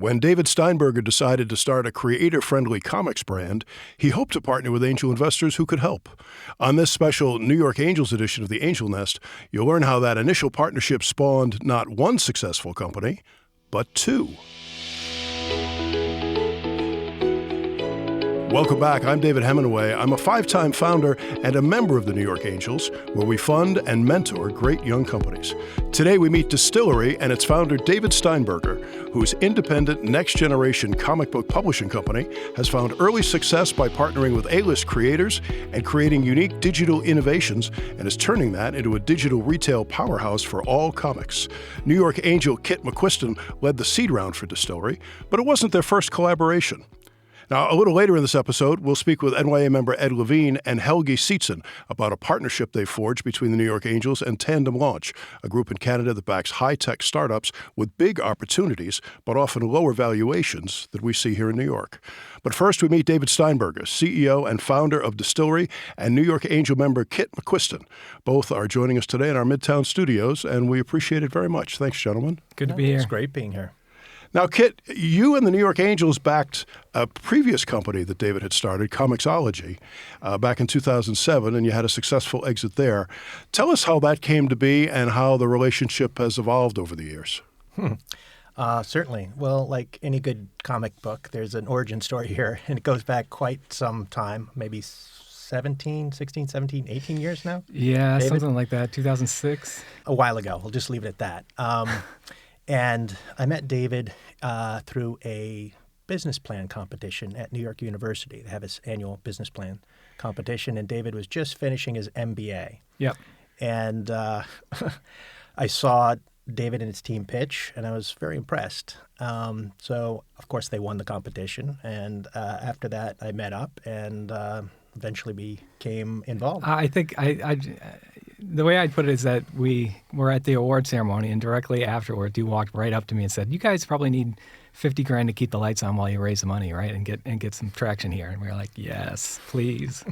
When David Steinberger decided to start a creator-friendly comics brand, he hoped to partner with angel investors who could help. On this special New York Angels edition of The Angel Nest, you'll learn how that initial partnership spawned not one successful company, but two. Welcome back. I'm David Hemingway. I'm a 5-time founder and a member of the New York Angels, where we fund and mentor great young companies. Today we meet Dytslry and its founder David Steinberger, whose independent next-generation comic book publishing company has found early success by partnering with A-list creators and creating unique digital innovations, and is turning that into a digital retail powerhouse for all comics. New York Angel Kit McQuiston led the seed round for Dytslry, but it wasn't their first collaboration. Now, a little later in this episode, we'll speak with NYA member Ed Levine and Helge Seetzen about a partnership they forged between the New York Angels and Tandem Launch, a group in Canada that backs high-tech startups with big opportunities, but often lower valuations that we see here in New York. But first, we meet David Steinberger, CEO and founder of Dytslry, and New York Angel member Kit McQuiston. Both are joining us today in our Midtown studios, and we appreciate it very much. Thanks, gentlemen. Good to be here. It's great being here. Now, Kit, you and the New York Angels backed a previous company that David had started, Comixology, back in 2007, and you had a successful exit there. Tell us how that came to be and how the relationship has evolved over the years. Certainly. Well, like any good comic book, there's an origin story here, and it goes back quite some time, maybe 16, 17, 18 years now? Yeah, David? something like that, 2006. A while ago. We'll just leave it at that. And I met David through a business plan competition at New York University. They have this annual business plan competition, and David was just finishing his MBA. Yep. And I saw David and his team pitch, and I was very impressed. So, of course, they won the competition, and after that, I met up and eventually became involved. I think the way I'd put it is that we were at the award ceremony, and directly afterwards, you walked right up to me and said, "You guys probably need $50,000 to keep the lights on while you raise the money, right? And get some traction here." And we were like, "Yes, please."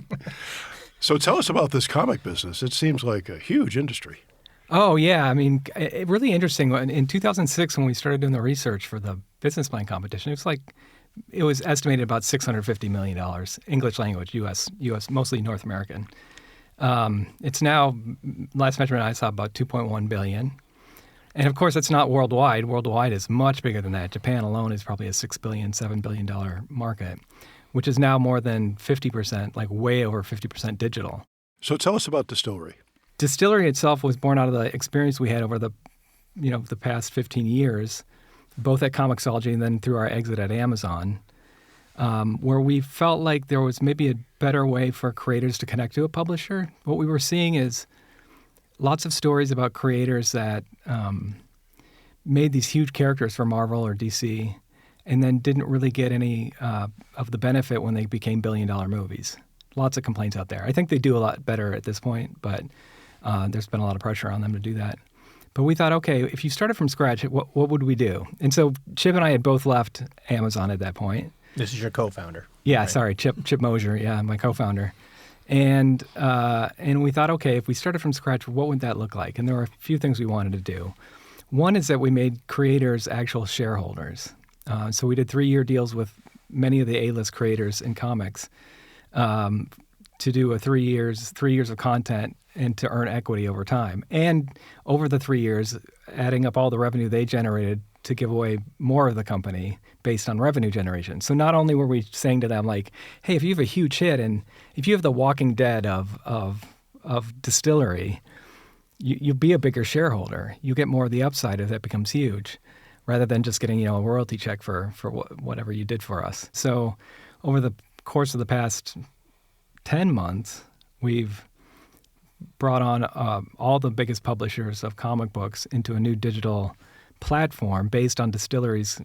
So tell us about this comic business. It seems like a huge industry. Oh, yeah. I mean, really interesting. In 2006, when we started doing the research for the business plan competition, it was estimated about $650 million, English language, U.S., mostly North American. It's now, last measurement I saw, about $2.1 billion. And of course, it's not worldwide. Worldwide is much bigger than that. Japan alone is probably a $6 billion, $7 billion market, which is now more than 50%, like way over 50% digital. So tell us about Dytslry. Dytslry itself was born out of the experience we had over the past 15 years, both at Comixology and then through our exit at Amazon, where we felt like there was maybe a better way for creators to connect to a publisher. What we were seeing is lots of stories about creators that made these huge characters for Marvel or DC and then didn't really get any of the benefit when they became billion-dollar movies. Lots of complaints out there. I think they do a lot better at this point, but there's been a lot of pressure on them to do that. But we thought, okay, if you started from scratch, what would we do? And so Chip and I had both left Amazon at that point. This is your co-founder. Yeah, right? Sorry, Chip Mosier, yeah, my co-founder. And we thought, okay, if we started from scratch, what would that look like? And there were a few things we wanted to do. One is that we made creators actual shareholders. So we did 3-year deals with many of the A-list creators in comics to do 3 years of content and to earn equity over time. And over the 3 years, adding up all the revenue they generated to give away more of the company based on revenue generation. So not only were we saying to them, like, hey, if you have a huge hit and if you have the Walking Dead of Dytslry, you'll be a bigger shareholder. You get more of the upside if that becomes huge, rather than just getting a royalty check for whatever you did for us. So over the course of the past 10 months, we've brought on all the biggest publishers of comic books into a new digital platform based on Dytslry's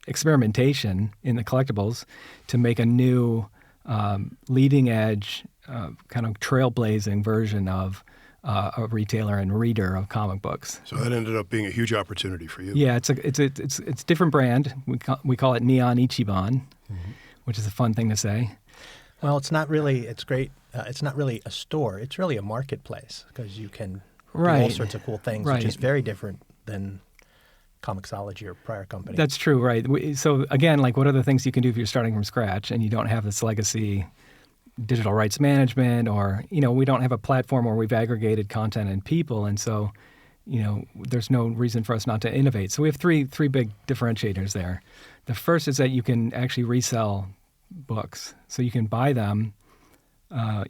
experimentation in the collectibles to make a new leading edge kind of trailblazing version of a retailer and reader of comic books. So that ended up being a huge opportunity for you. Yeah, it's a different brand. We call it Neon Ichiban, which is a fun thing to say. Well, it's not really. It's great. It's not really a store. It's really a marketplace because you can do all sorts of cool things, which is very different than Comixology, your prior company. That's true, right? So again, like what are the things you can do if you're starting from scratch and you don't have this legacy digital rights management, or, we don't have a platform where we've aggregated content and people. And so, there's no reason for us not to innovate. So we have three big differentiators there. The first is that you can actually resell books. So you can buy them.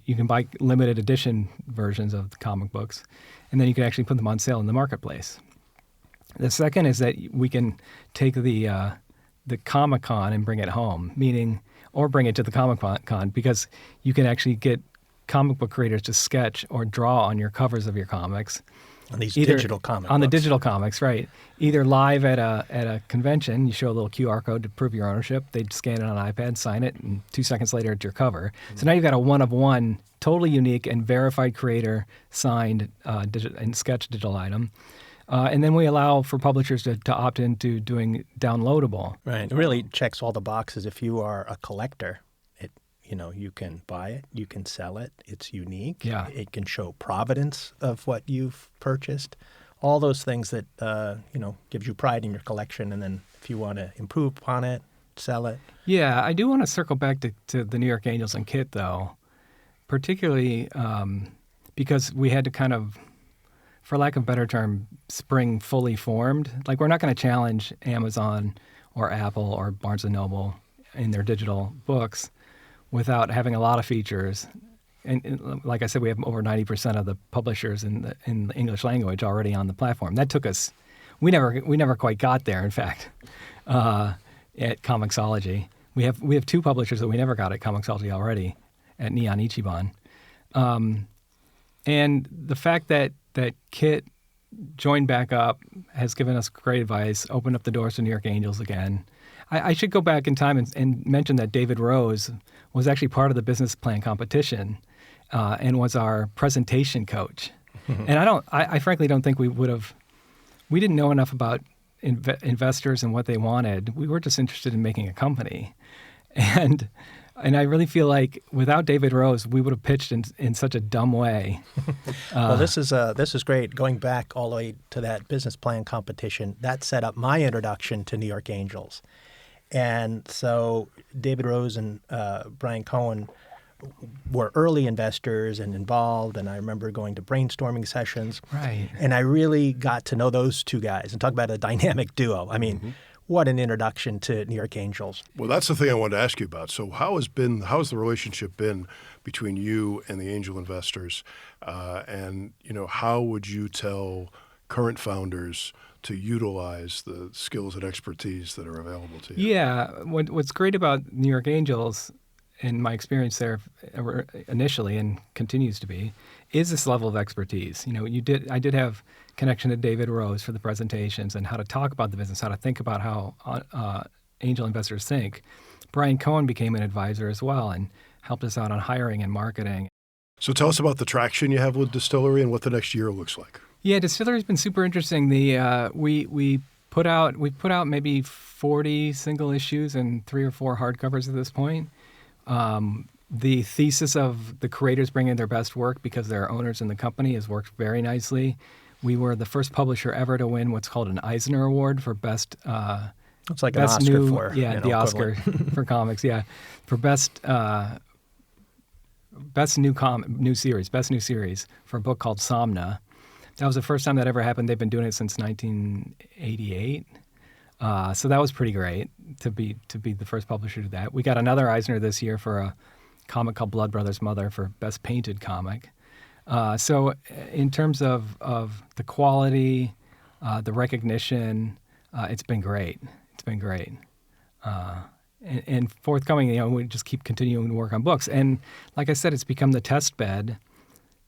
You can buy limited edition versions of the comic books, and then you can actually put them on sale in the marketplace. The second is that we can take the Comic-Con and bring it home, or bring it to the Comic-Con, because you can actually get comic book creators to sketch or draw on your covers of your comics. On these digital comics. On the digital comics, right. Either live at a convention, you show a little QR code to prove your ownership. They'd scan it on an iPad, sign it, and 2 seconds later it's your cover. Mm-hmm. So now you've got a one-of-one, totally unique and verified creator signed and sketch digital item. And then we allow for publishers to opt into doing downloadable. Right. It really checks all the boxes. If you are a collector, you can buy it, you can sell it. It's unique. Yeah. It can show provenance of what you've purchased. All those things that gives you pride in your collection. And then if you want to improve upon it, sell it. Yeah, I do want to circle back to the New York Angels and Kit, though, particularly because we had to kind of, for lack of a better term, spring fully formed. Like, we're not going to challenge Amazon or Apple or Barnes & Noble in their digital books without having a lot of features. And like I said, we have over 90% of the publishers in the English language already on the platform. That took us, we never quite got there, in fact, at Comixology. We have 2 publishers that we never got at Comixology already, at Neon Ichiban. And the fact that Kit joined back up has given us great advice, opened up the doors to New York Angels again. I should go back in time and mention that David Rose was actually part of the business plan competition and was our presentation coach. Mm-hmm. And I frankly don't think we didn't know enough about investors and what they wanted. We were just interested in making a company. And I really feel like without David Rose, we would have pitched in such a dumb way. Well, this is great. Going back all the way to that business plan competition, that set up my introduction to New York Angels. And so David Rose and Brian Cohen were early investors and involved, and I remember going to brainstorming sessions. Right. And I really got to know those 2 guys and talk about a dynamic duo. I mean, what an introduction to New York Angels. Well, that's the thing I wanted to ask you about. So how has the relationship been between you and the angel investors? And how would you tell current founders to utilize the skills and expertise that are available to you? Yeah. What's great about New York Angels, in my experience there initially and continues to be, is this level of expertise. I did have connection to David Rose for the presentations and how to talk about the business, how to think about how angel investors think. Brian Cohen became an advisor as well and helped us out on hiring and marketing. So tell us about the traction you have with Dytslry and what the next year looks like. Yeah, Dytslry's been super interesting. We put out maybe 40 single issues and 3 or 4 hardcovers at this point. The thesis of the creators bringing their best work because they're owners in the company has worked very nicely. We were the first publisher ever to win what's called an Eisner Award for best. It's like best an Oscar new, for the Oscar for comics. Yeah, for best new series for a book called Somna. That was the first time that ever happened. They've been doing it since 1988. So that was pretty great to be the first publisher to that. We got another Eisner this year for a comic called Blood Brothers Mother for best painted comic. So in terms of the quality, the recognition, it's been great. It's been great. And forthcoming, we just keep continuing to work on books. And like I said, it's become the test bed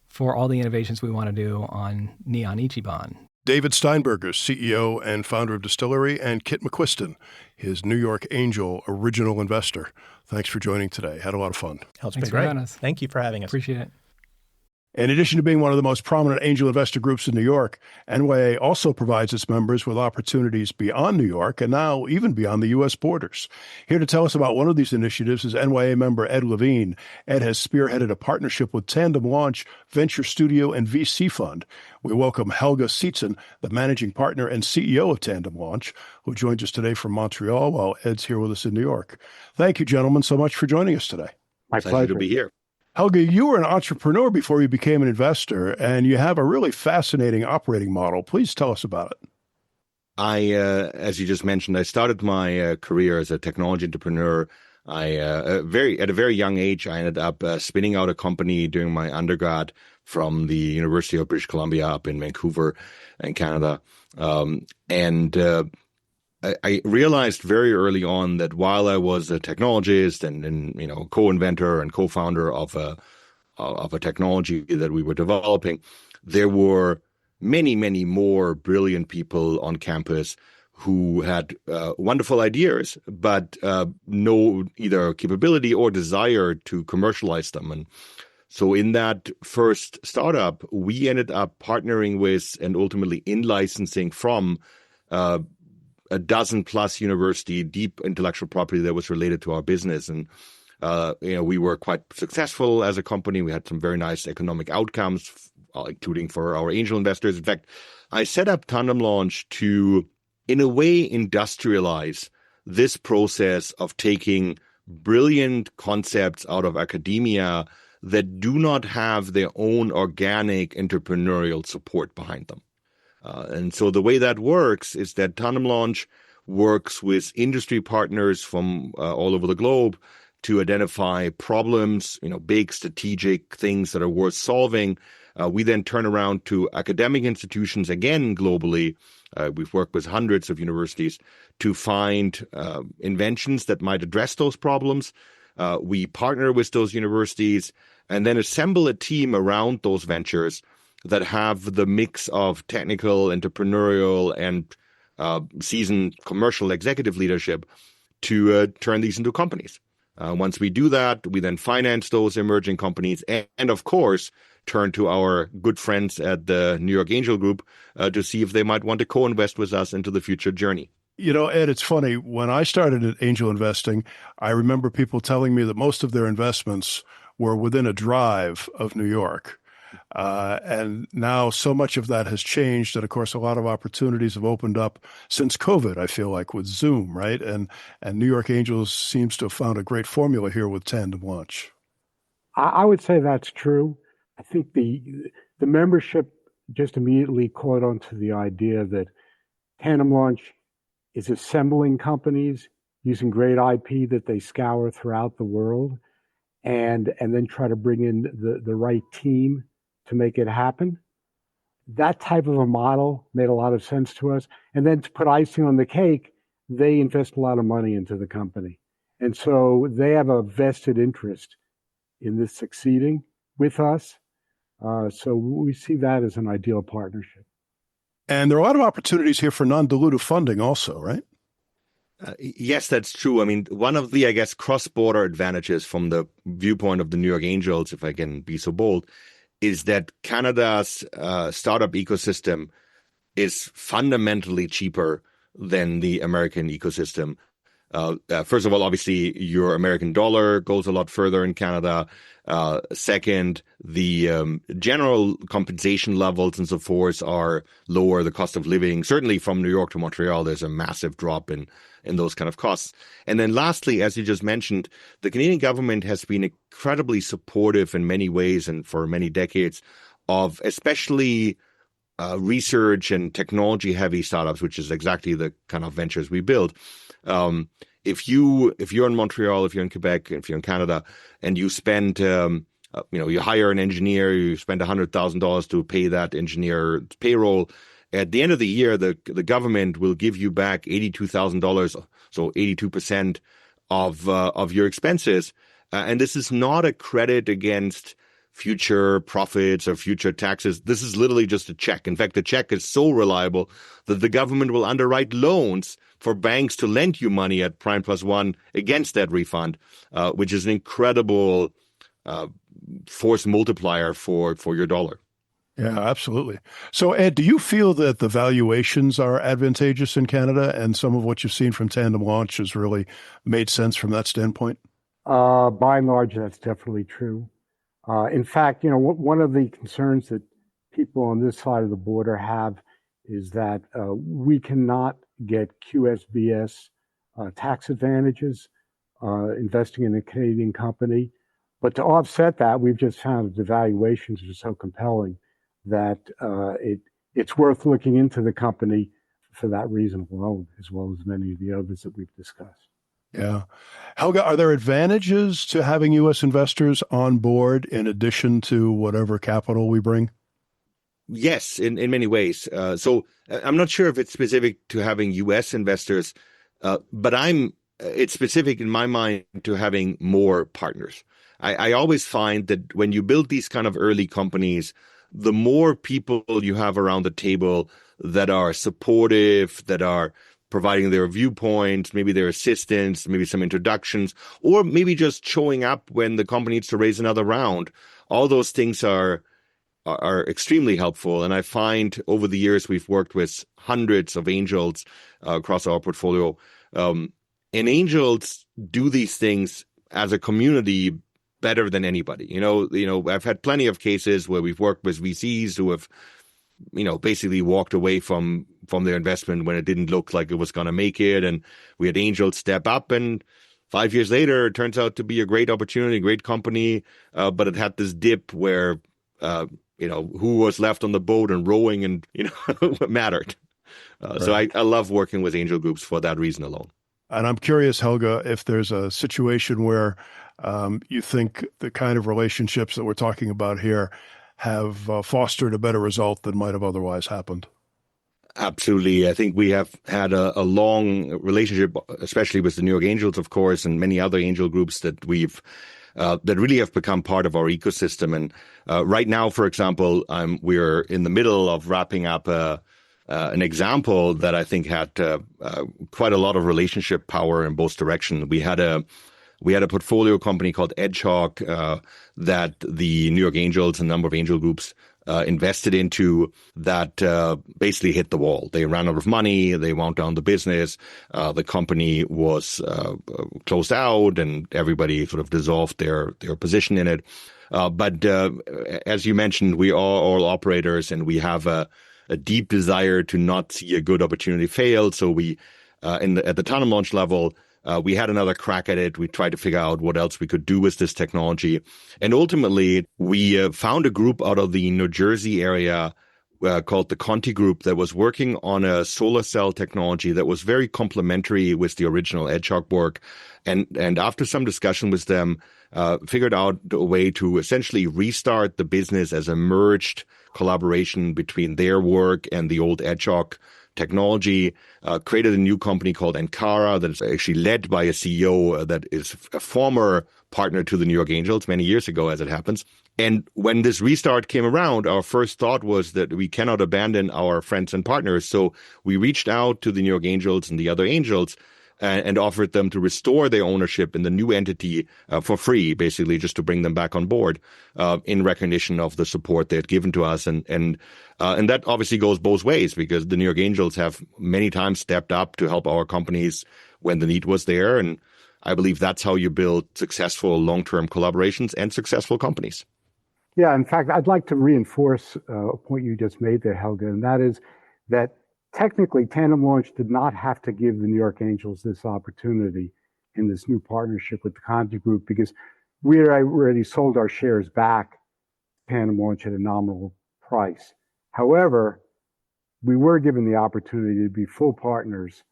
for all the innovations we want to do on Neon Ichiban. David Steinberger, CEO and founder of Dytslry, and Kit McQuiston, his New York Angel original investor. Thanks for joining today. Had a lot of fun. It's Thanks been great. For having us. Thank you for having us. Appreciate it. In addition to being one of the most prominent angel investor groups in New York, NYA also provides its members with opportunities beyond New York and now even beyond the U.S. borders. Here to tell us about one of these initiatives is NYA member Ed Levine. Ed has spearheaded a partnership with Tandem Launch, Venture Studio, and VC Fund. We welcome Helge Seetzen, the managing partner and CEO of Tandem Launch, who joins us today from Montreal while Ed's here with us in New York. Thank you, gentlemen, so much for joining us today. My pleasure to be here. Helge, you were an entrepreneur before you became an investor, and you have a really fascinating operating model. Please tell us about it. As you just mentioned, I started my career as a technology entrepreneur. At a very young age, I ended up spinning out a company during my undergrad from the University of British Columbia up in Vancouver in Canada. I realized very early on that while I was a technologist and co-inventor and co-founder of a technology that we were developing, there were many, many more brilliant people on campus who had wonderful ideas, but no either capability or desire to commercialize them. And so in that first startup, we ended up partnering with and ultimately in-licensing from a dozen plus university deep intellectual property that was related to our business. And, we were quite successful as a company. We had some very nice economic outcomes, including for our angel investors. In fact, I set up Tandem Launch to, in a way, industrialize this process of taking brilliant concepts out of academia that do not have their own organic entrepreneurial support behind them. And so the way that works is that Tandem Launch works with industry partners from all over the globe to identify problems, big strategic things that are worth solving. We then turn around to academic institutions, again, globally. We've worked with hundreds of universities to find inventions that might address those problems. We partner with those universities and then assemble a team around those ventures that have the mix of technical, entrepreneurial, and seasoned commercial executive leadership to turn these into companies. Once we do that, we then finance those emerging companies and of course, turn to our good friends at the New York Angel Group to see if they might want to co-invest with us into the future journey. Ed, it's funny. When I started at angel investing, I remember people telling me that most of their investments were within a drive of New York. And now so much of that has changed. And of course, a lot of opportunities have opened up since COVID, I feel like, with Zoom, right? And New York Angels seems to have found a great formula here with Tandem Launch. I would say that's true. I think the membership just immediately caught on to the idea that Tandem Launch is assembling companies using great IP that they scour throughout the world and then try to bring in the right team to make it happen. That type of a model made a lot of sense to us. And then to put icing on the cake, they invest a lot of money into the company. And so they have a vested interest in this succeeding with us. So we see that as an ideal partnership. And there are a lot of opportunities here for non-dilutive funding also, right? Yes, that's true. I mean, one of the, cross-border advantages from the viewpoint of the New York Angels, if I can be so bold, is that Canada's startup ecosystem is fundamentally cheaper than the American ecosystem. First of all, obviously, your American dollar goes a lot further in Canada. Second, the general compensation levels and so forth are lower. The cost of living, certainly from New York to Montreal, there's a massive drop in those kind of costs. And then lastly, as you just mentioned, the Canadian government has been incredibly supportive in many ways and for many decades of especially research and technology-heavy startups, which is exactly the kind of ventures we build. If you're in Montreal, if you're in Quebec, if you're in Canada, and you spend, you hire an engineer, you spend $100,000 to pay that engineer payroll. At the end of the year, the government will give you back $82,000, so 82% of your expenses. And this is not a credit against future profits or future taxes. This is literally just a check. In fact, the check is so reliable that the government will underwrite loans for banks to lend you money at prime plus one against that refund, which is an incredible force multiplier for your dollar. Yeah, absolutely. So, Ed, do you feel that the valuations are advantageous in Canada, and some of what you've seen from Tandem Launch has really made sense from that standpoint? By and large, that's definitely true. In fact, one of the concerns that people on this side of the border have is that we cannot get QSBS tax advantages investing in a Canadian company. But to offset that, we've just found that the valuations are so compelling that it's worth looking into the company for that reason alone, as well as many of the others that we've discussed. Yeah. Helge, are there advantages to having U.S. investors on board in addition to whatever capital we bring? Yes, in many ways. So I'm not sure if it's specific to having U.S. investors, but it's specific in my mind to having more partners. I always find that when you build these kind of early companies, the more people you have around the table that are supportive, that are providing their viewpoints, maybe their assistance, maybe some introductions, or maybe just showing up when the company needs to raise another round. All those things are extremely helpful. And I find over the years we've worked with hundreds of angels across our portfolio. And angels do these things as a community better than anybody. I've had plenty of cases where we've worked with VCs who have basically walked away from their investment when it didn't look like it was going to make it. And we had angels step up, and 5 years later, it turns out to be a great opportunity, great company. But it had this dip where, who was left on the boat and rowing and, what mattered. Right. So I love working with angel groups for that reason alone. And I'm curious, Helge, if there's a situation where you think the kind of relationships that we're talking about here have fostered a better result than might have otherwise happened. Absolutely. I think we have had a long relationship, especially with the New York Angels, of course, and many other angel groups that that really have become part of our ecosystem. And right now, for example, we're in the middle of wrapping up an example that I think had quite a lot of relationship power in both directions. We had a portfolio company called Hedgehog that the New York Angels and a number of angel groups invested into that basically hit the wall. They ran out of money. They wound down the business. The company was closed out, and everybody sort of dissolved their position in it. But as you mentioned, we are all operators, and we have a deep desire to not see a good opportunity fail. So we, at the Tandem launch level, we had another crack at it. We tried to figure out what else we could do with this technology. And ultimately, we found a group out of the New Jersey area called the Conti Group that was working on a solar cell technology that was very complementary with the original Hedgehog work. And after some discussion with them, figured out a way to essentially restart the business as a merged collaboration between their work and the old Hedgehog technology, created a new company called Ankara that is actually led by a CEO that is a former partner to the New York Angels many years ago, as it happens. And when this restart came around, our first thought was that we cannot abandon our friends and partners. So we reached out to the New York Angels and the other angels and offered them to restore their ownership in the new entity for free, basically just to bring them back on board in recognition of the support they had given to us. And that obviously goes both ways, because the New York Angels have many times stepped up to help our companies when the need was there. And I believe that's how you build successful long-term collaborations and successful companies. Yeah, in fact, I'd like to reinforce a point you just made there, Helge, and that is that technically, Tandem Launch did not have to give the New York Angels this opportunity in this new partnership with the Conti Group, because we had already sold our shares back to Tandem Launch at a nominal price. However, we were given the opportunity to be full partners,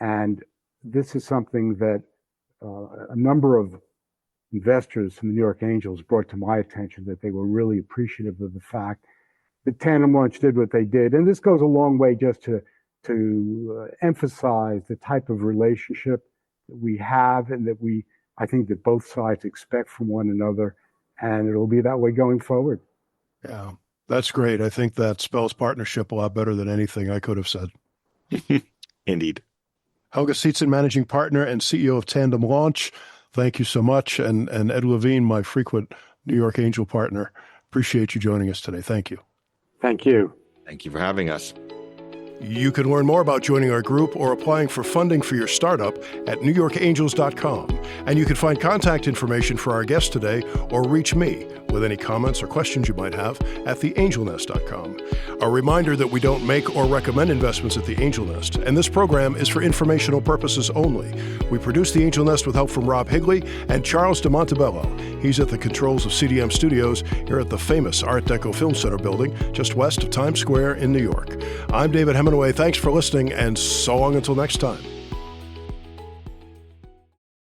and this is something that a number of investors from the New York Angels brought to my attention, that they were really appreciative of the fact that Tandem Launch did what they did. And this goes a long way just to emphasize the type of relationship that we have, and that I think that both sides expect from one another, and it'll be that way going forward. Yeah, that's great. I think that spells partnership a lot better than anything I could have said. Indeed. Helge Seetzen, Managing Partner and CEO of Tandem Launch. Thank you so much. And Ed Levine, my frequent New York Angel partner. Appreciate you joining us today. Thank you. Thank you. Thank you for having us. You can learn more about joining our group or applying for funding for your startup at newyorkangels.com. And you can find contact information for our guest today or reach me with any comments or questions you might have at theangelnest.com. A reminder that we don't make or recommend investments at the Angel Nest, and this program is for informational purposes only. We produce the Angel Nest with help from Rob Higley and Charles de Montebello. He's at the controls of CDM Studios here at the famous Art Deco Film Center building just west of Times Square in New York. I'm David Hemingway. Thanks for listening, and so long until next time.